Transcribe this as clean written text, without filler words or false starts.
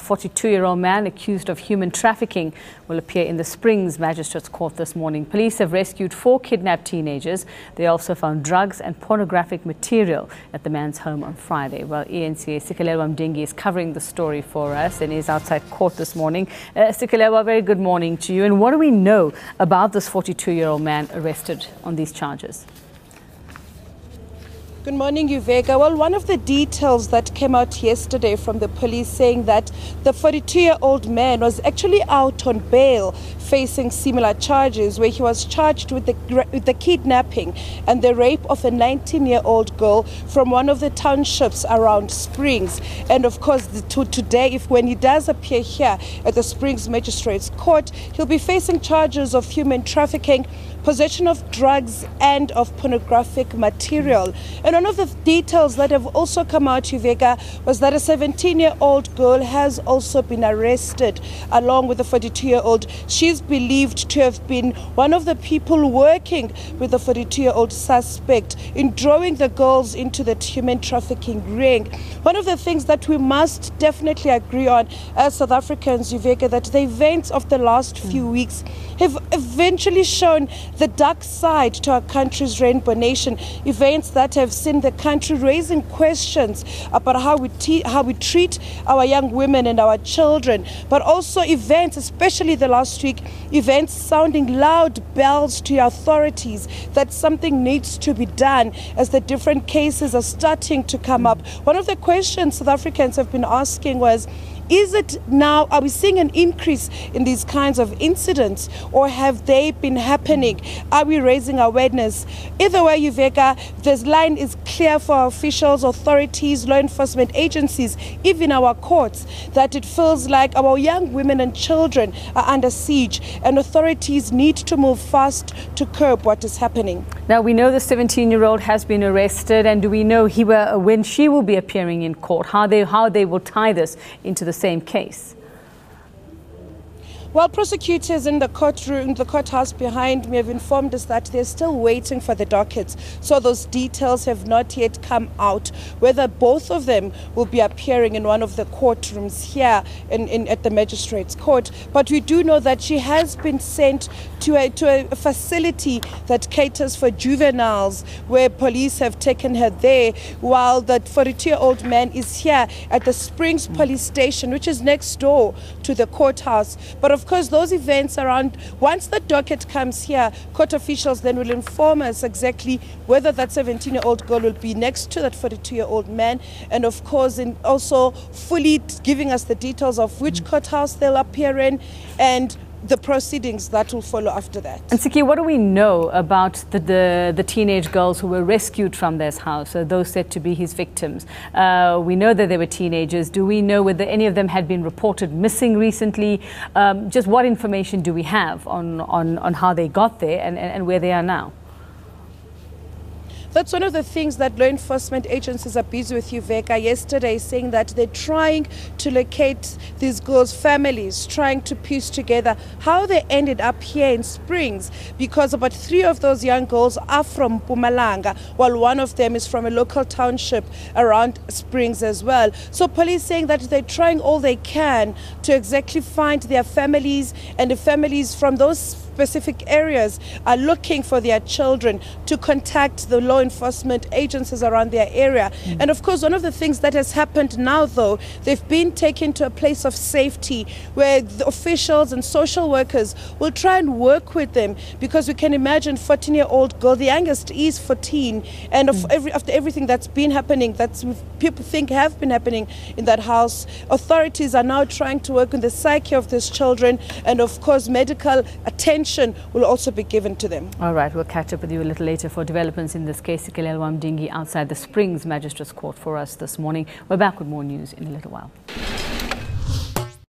42-year-old man accused of human trafficking will appear in the Springs Magistrate's Court this morning. Police have rescued 4 kidnapped teenagers. They also found drugs and pornographic material at the man's home on Friday. Well, eNCA Sikelelwa Mdingi is covering the story for us and is outside court this morning. Sikelelwa, very good morning to you. And what do we know about this 42-year-old man arrested on these charges? Good morning, Uvega. Well, one of the details that came out yesterday from the police saying that the 42-year-old man was actually out on bail facing similar charges, where he was charged with the kidnapping and the rape of a 19-year-old girl from one of the townships around Springs. And of course, today, when he does appear here at the Springs Magistrate's Court, he'll be facing charges of human trafficking, possession of drugs and of pornographic material. And one of the details that have also come out, Uvega, was that a 17-year-old girl has also been arrested along with the 42-year-old. She's believed to have been one of the people working with the 42-year-old suspect in drawing the girls into the human trafficking ring. One of the things that we must definitely agree on as South Africans, Uvega, that the events of the last few weeks have eventually shown the dark side to our country's rainbow nation. Events that have seen the country raising questions about how we treat our young women and our children, but also events, especially the last week, events sounding loud bells to authorities that something needs to be done as the different cases are starting to come up. One of the questions South Africans have been asking was, is it now, are we seeing an increase in these kinds of incidents, or have they been happening? Are we raising awareness? Either way, Uvega, this line is clear for our officials, authorities, law enforcement agencies, even our courts, that it feels like our young women and children are under siege and authorities need to move fast to curb what is happening. Now, we know the 17-year-old has been arrested, and do we know when she will be appearing in court, how they will tie this into the same case? Well, prosecutors in the courtroom, the courthouse behind me, have informed us that they're still waiting for the dockets. So those details have not yet come out, whether both of them will be appearing in one of the courtrooms here at the Magistrate's Court. But we do know that she has been sent to a facility that caters for juveniles, where police have taken her there, while the 42-year-old man is here at the Springs Police Station, which is next door to the courthouse. But of course, those events around, once the docket comes here, court officials then will inform us exactly whether that 17-year-old girl will be next to that 42-year-old man, and of course, also fully giving us the details of which courthouse they'll appear in and the proceedings that will follow after that. And Siki, what do we know about the teenage girls who were rescued from this house, those said to be his victims? We know that they were teenagers. Do we know whether any of them had been reported missing recently? Just what information do we have on how they got there and where they are now? That's one of the things that law enforcement agencies are busy with, Uveka. Yesterday, saying that they're trying to locate these girls' families, trying to piece together how they ended up here in Springs, because about 3 of those young girls are from Mpumalanga, while one of them is from a local township around Springs as well. So police saying that they're trying all they can to exactly find their families, and the families from those specific areas are looking for their children to contact the law enforcement agencies around their area. And of course, one of the things that has happened now, though, they've been taken to a place of safety where the officials and social workers will try and work with them, because we can imagine 14-year-old girl, the youngest is 14, and after everything that's been happening, that people think have been happening in that house, authorities are now trying to work on the psyche of these children, and of course medical attention will also be given to them. All right, we'll catch up with you a little later for developments in this case. Sikelelwa Mdingi outside the Springs Magistrate's Court for us this morning. We're back with more news in a little while.